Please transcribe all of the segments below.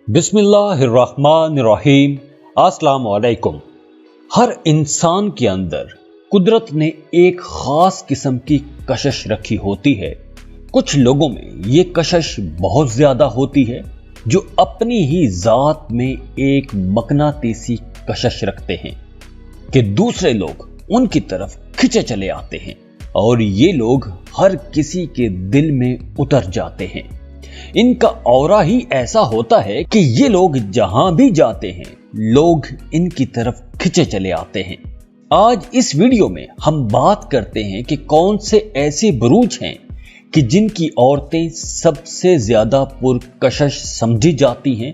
बिस्मिल्लाहिर्रहमानिर्रहीम। अस्सलाम वालेकुम। हर इंसान के अंदर कुदरत ने एक खास किस्म की कशिश रखी होती है। कुछ लोगों में ये कशिश बहुत ज्यादा होती है, जो अपनी ही जात में एक मकनातीसी कशिश रखते हैं कि दूसरे लोग उनकी तरफ खिंचे चले आते हैं और ये लोग हर किसी के दिल में उतर जाते हैं। इनका ऑरा ही ऐसा होता है कि ये लोग जहां भी जाते हैं लोग इनकी तरफ खिंचे चले आते हैं। आज इस वीडियो में हम बात करते हैं कि कौन से ऐसे बुरूज हैं कि जिनकी औरतें सबसे ज्यादा पुरकशिश समझी जाती हैं।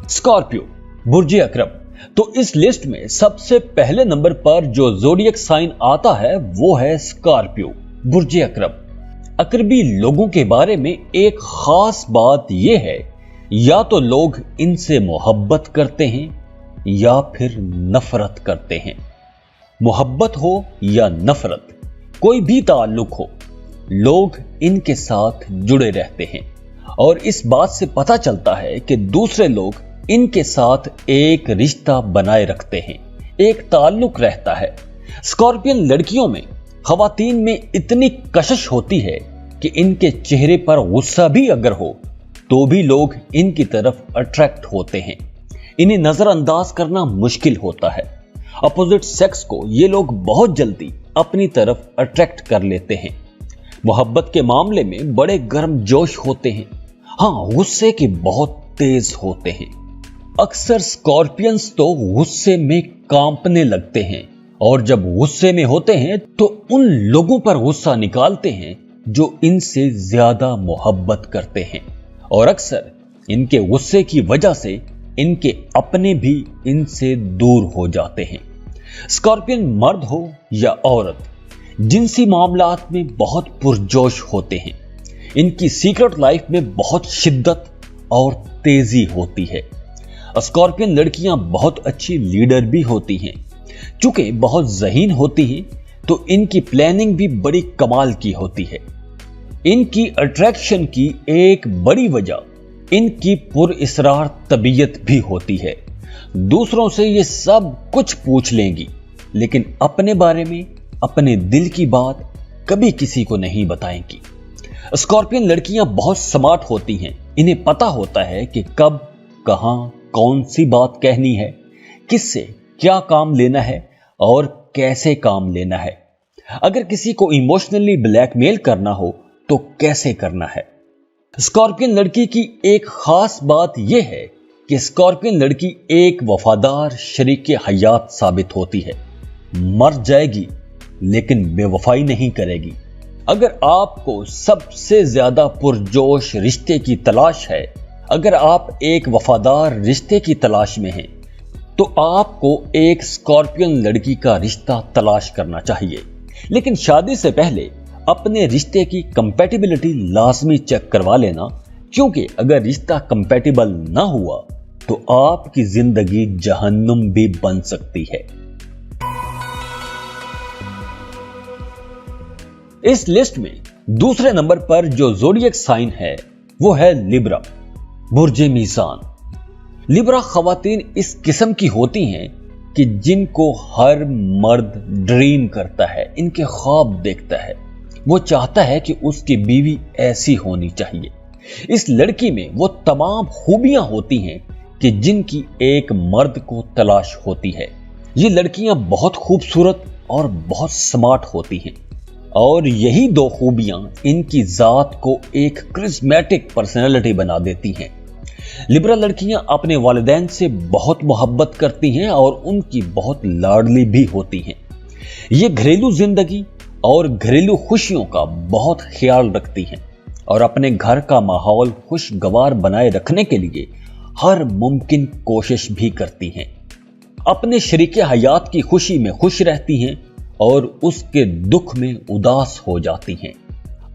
स्कॉर्पियो, बुर्जे अकरब। तो इस लिस्ट में सबसे पहले नंबर पर जो ज़ोडिएक साइन आता है वो है स्कॉर्पियो, बुर्जे अकरब। अकरबी लोगों के बारे में एक खास बात यह है, या तो लोग इनसे मोहब्बत करते हैं या फिर नफरत करते हैं। मोहब्बत हो या नफरत, कोई भी ताल्लुक हो, लोग इनके साथ जुड़े रहते हैं और इस बात से पता चलता है कि दूसरे लोग इनके साथ एक रिश्ता बनाए रखते हैं, एक ताल्लुक रहता है। स्कॉर्पियन लड़कियों में, खवातीन में इतनी कशिश होती है कि इनके चेहरे पर गुस्सा भी अगर हो तो भी लोग इनकी तरफ अट्रैक्ट होते हैं। इन्हें नजरअंदाज करना मुश्किल होता है। अपोजिट सेक्स को ये लोग बहुत जल्दी अपनी तरफ अट्रैक्ट कर लेते हैं। मोहब्बत के मामले में बड़े गर्म जोश होते हैं। हाँ, गुस्से के बहुत तेज होते हैं। अक्सर स्कॉर्पियंस तो गुस्से में कांपने लगते हैं और जब गुस्से में होते हैं तो उन लोगों पर गुस्सा निकालते हैं जो इनसे ज्यादा मोहब्बत करते हैं और अक्सर इनके गुस्से की वजह से इनके अपने भी इनसे दूर हो जाते हैं। स्कॉर्पियन मर्द हो या औरत, जिनसी मामलात में बहुत पुरजोश होते हैं। इनकी सीक्रेट लाइफ में बहुत शिद्दत और तेजी होती है। स्कॉर्पियन लड़कियां बहुत अच्छी लीडर भी होती हैं। चूंकि बहुत ज़हीन होती हैं तो इनकी प्लानिंग भी बड़ी कमाल की होती है। इनकी अट्रैक्शन की एक बड़ी वजह इनकी पुरइसरार तबीयत भी होती है। दूसरों से ये सब कुछ पूछ लेंगी, लेकिन अपने बारे में, अपने दिल की बात कभी किसी को नहीं बताएंगी। स्कॉर्पियन लड़कियां बहुत स्मार्ट होती हैं। इन्हें पता होता है कि कब, कहां, कौन सी बात कहनी है, किससे क्या काम लेना है और कैसे काम लेना है। अगर किसी को इमोशनली ब्लैकमेल करना हो तो कैसे करना है। स्कॉर्पियन लड़की की एक खास बात यह है कि स्कॉर्पियन लड़की एक वफादार शरीके हयात साबित होती है। मर जाएगी लेकिन बेवफाई नहीं करेगी। अगर आपको सबसे ज्यादा पुरजोश रिश्ते की तलाश है, अगर आप एक वफादार रिश्ते की तलाश में हैं, तो आपको एक स्कॉर्पियन लड़की का रिश्ता तलाश करना चाहिए। लेकिन शादी से पहले अपने रिश्ते की कंपैटिबिलिटी लाजमी चेक करवा लेना, क्योंकि अगर रिश्ता कंपैटिबल ना हुआ तो आपकी जिंदगी जहन्नुम भी बन सकती है। इस लिस्ट में दूसरे नंबर पर जो ज़ोडिएक साइन है वो है लिब्रा, बुर्जे मीज़ान। लिब्रा खवातीन इस किस्म की होती हैं कि जिनको हर मर्द ड्रीम करता है, इनके ख्वाब देखता है। वो चाहता है कि उसकी बीवी ऐसी होनी चाहिए। इस लड़की में वो तमाम खूबियां होती हैं कि जिनकी एक मर्द को तलाश होती है। ये लड़कियां बहुत खूबसूरत और बहुत स्मार्ट होती हैं और यही दो खूबियां इनकी जात को एक करिश्मेटिक पर्सनैलिटी बना देती हैं। लिब्रा लड़कियां अपने वालिदैन से बहुत मोहब्बत करती हैं और उनकी बहुत लाडली भी होती हैं। ये घरेलू जिंदगी और घरेलू खुशियों का बहुत ख्याल रखती हैं और अपने घर का माहौल खुशगवार बनाए रखने के लिए हर मुमकिन कोशिश भी करती हैं। अपने शरीके हयात की खुशी में खुश रहती हैं और उसके दुख में उदास हो जाती हैं।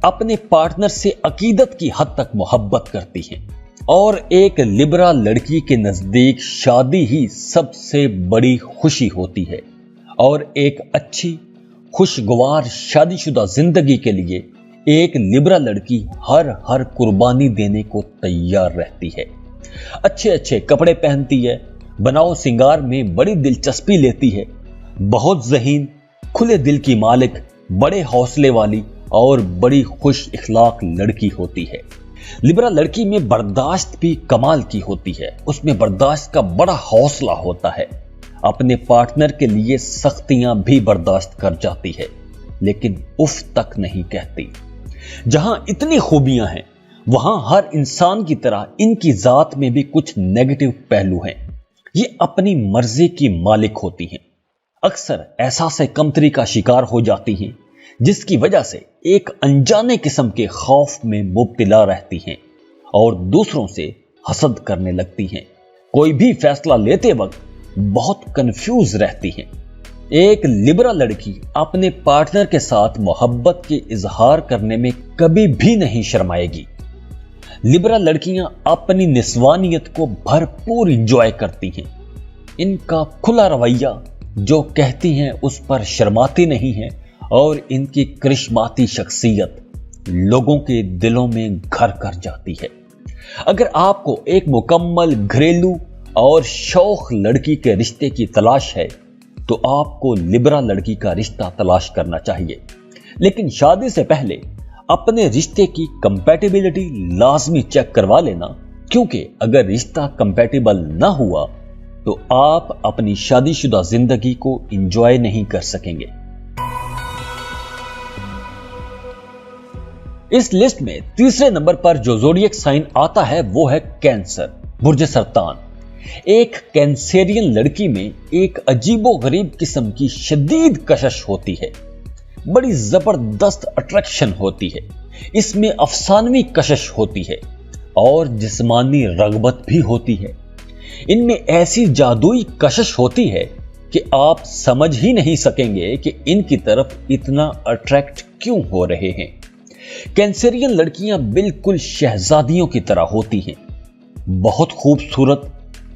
अपने पार्टनर से अकीदत की हद तक मोहब्बत करती हैं और एक लिब्रा लड़की के नजदीक शादी ही सबसे बड़ी खुशी होती है और एक अच्छी खुशगवार शादीशुदा जिंदगी के लिए एक लिब्रा लड़की हर कुर्बानी देने को तैयार रहती है। अच्छे अच्छे कपड़े पहनती है, बनाओ सिंगार में बड़ी दिलचस्पी लेती है, बहुत ज़हीन, खुले दिल की मालिक, बड़े हौसले वाली और बड़ी खुश इखलाक लड़की होती है। लिब्रा लड़की में बर्दाश्त भी कमाल की होती है, उसमें बर्दाश्त का बड़ा हौसला होता है। अपने पार्टनर के लिए सख्तियां भी बर्दाश्त कर जाती है, लेकिन उफ तक नहीं कहती। जहां इतनी खूबियां हैं, वहां हर इंसान की तरह इनकी जात में भी कुछ नेगेटिव पहलू हैं। ये अपनी मर्जी की मालिक होती हैं, अक्सर एहसास कमतरी का शिकार हो जाती हैं, जिसकी वजह से एक अनजाने किस्म के खौफ में मुब्तला रहती हैं और दूसरों से हसद करने लगती हैं। कोई भी फैसला लेते वक्त बहुत कंफ्यूज रहती हैं। एक लिब्रा लड़की अपने पार्टनर के साथ मोहब्बत के इजहार करने में कभी भी नहीं शर्माएगी। लिब्रा लड़कियां अपनी निस्वानियत को भरपूर इंजॉय करती हैं। इनका खुला रवैया जो कहती हैं उस पर शर्माती नहीं है और इनकी करिश्माती शख्सियत लोगों के दिलों में घर कर जाती है। अगर आपको एक मुकम्मल घरेलू और शौक लड़की के रिश्ते की तलाश है तो आपको लिब्रा लड़की का रिश्ता तलाश करना चाहिए, लेकिन शादी से पहले अपने रिश्ते की कंपैटिबिलिटी लाजमी चेक करवा लेना, क्योंकि अगर रिश्ता कंपैटिबल ना हुआ तो आप अपनी शादीशुदा जिंदगी को एंजॉय नहीं कर सकेंगे। इस लिस्ट में तीसरे नंबर पर जो ज़ोडिएक साइन आता है वो है कैंसर, बुर्ज सरतान। एक कैंसेरियन लड़की में एक अजीबो गरीब किस्म की शदीद कशिश होती है, बड़ी जबरदस्त अट्रैक्शन होती है, इसमें अफसानवी कशिश होती है और जिस्मानी रगबत भी होती है। इनमें ऐसी जादुई कशिश होती है कि आप समझ ही नहीं सकेंगे कि इनकी तरफ इतना अट्रैक्ट क्यों हो रहे हैं। कैंसेरियन लड़कियां बिल्कुल शहजादियों की तरह होती हैं, बहुत खूबसूरत,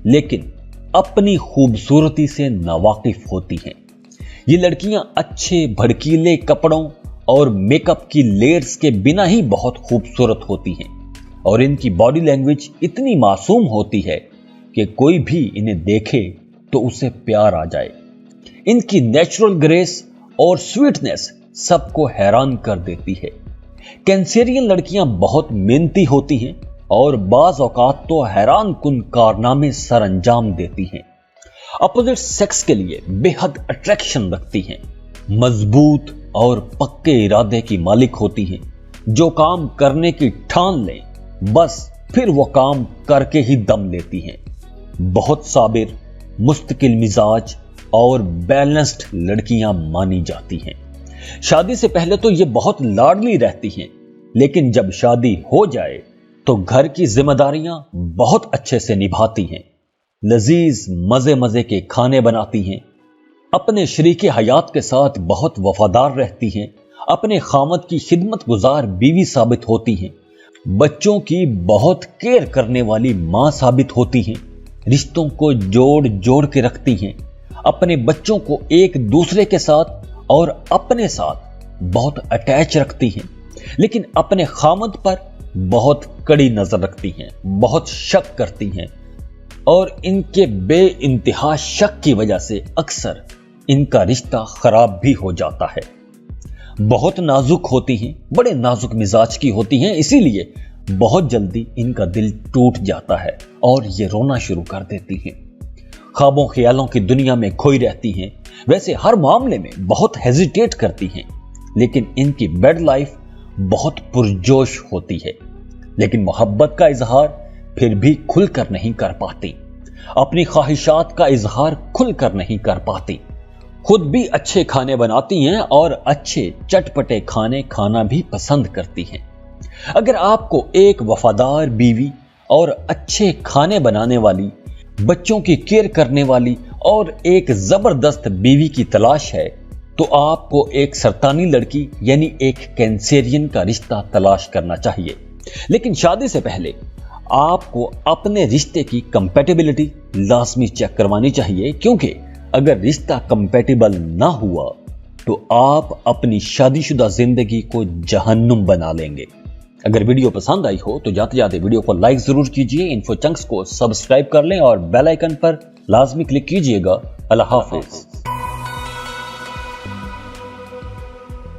लेकिन अपनी खूबसूरती से नावाकिफ होती हैं। ये लड़कियां अच्छे भड़कीले कपड़ों और मेकअप की लेयर्स के बिना ही बहुत खूबसूरत होती हैं और इनकी बॉडी लैंग्वेज इतनी मासूम होती है कि कोई भी इन्हें देखे तो उसे प्यार आ जाए। इनकी नेचुरल ग्रेस और स्वीटनेस सबको हैरान कर देती है। कैंसेरियन लड़कियां बहुत मेहनती होती हैं और बाज औकात तो हैरान कुन कारनामे सर अंजाम देती हैं। अपोजिट सेक्स के लिए बेहद अट्रैक्शन रखती हैं, मजबूत और पक्के इरादे की मालिक होती हैं। जो काम करने की ठान लें, बस फिर वो काम करके ही दम लेती हैं। बहुत साबिर, मुस्तकिल मिजाज और बैलेंस्ड लड़कियां मानी जाती हैं। शादी से पहले तो ये बहुत लाडली रहती हैं, लेकिन जब शादी हो जाए तो घर की जिम्मेदारियां बहुत अच्छे से निभाती हैं। लजीज मजे मजे के खाने बनाती हैं, अपने शरीके हयात के साथ बहुत वफादार रहती हैं, अपने खामद की खिदमत गुजार बीवी साबित होती हैं, बच्चों की बहुत केयर करने वाली मां साबित होती हैं, रिश्तों को जोड़ जोड़ के रखती हैं, अपने बच्चों को एक दूसरे के साथ और अपने साथ बहुत अटैच रखती हैं, लेकिन अपने खामद पर बहुत कड़ी नजर रखती हैं, बहुत शक करती हैं और इनके बेइंतहा शक की वजह से अक्सर इनका रिश्ता खराब भी हो जाता है। बहुत नाजुक होती हैं, बड़े नाजुक मिजाज की होती हैं, इसीलिए बहुत जल्दी इनका दिल टूट जाता है और ये रोना शुरू कर देती हैं। ख्वाबों ख्यालों की दुनिया में खोई रहती हैं। वैसे हर मामले में बहुत हेजिटेट करती हैं, लेकिन इनकी बेड लाइफ बहुत पुरजोश होती है, लेकिन मोहब्बत का इजहार फिर भी खुलकर नहीं कर पाती, अपनी ख्वाहिशात का इजहार खुलकर नहीं कर पाती। खुद भी अच्छे खाने बनाती हैं और अच्छे चटपटे खाने खाना भी पसंद करती हैं। अगर आपको एक वफादार बीवी और अच्छे खाने बनाने वाली, बच्चों की केयर करने वाली और एक जबरदस्त बीवी की तलाश है तो आपको एक सरतानी लड़की यानी एक कैंसेरियन का रिश्ता तलाश करना चाहिए। लेकिन शादी से पहले आपको अपने रिश्ते की कंपैटिबिलिटी लाजमी चेक करवानी चाहिए, क्योंकि अगर रिश्ता कंपैटिबल ना हुआ तो आप अपनी शादीशुदा जिंदगी को जहन्नुम बना लेंगे। अगर वीडियो पसंद आई हो तो जाते जाते वीडियो को लाइक जरूर कीजिए, इन्फो चंक्स को सब्सक्राइब कर लें और बेल आइकन पर लाजमी क्लिक कीजिएगा। अल्लाह हाफिज।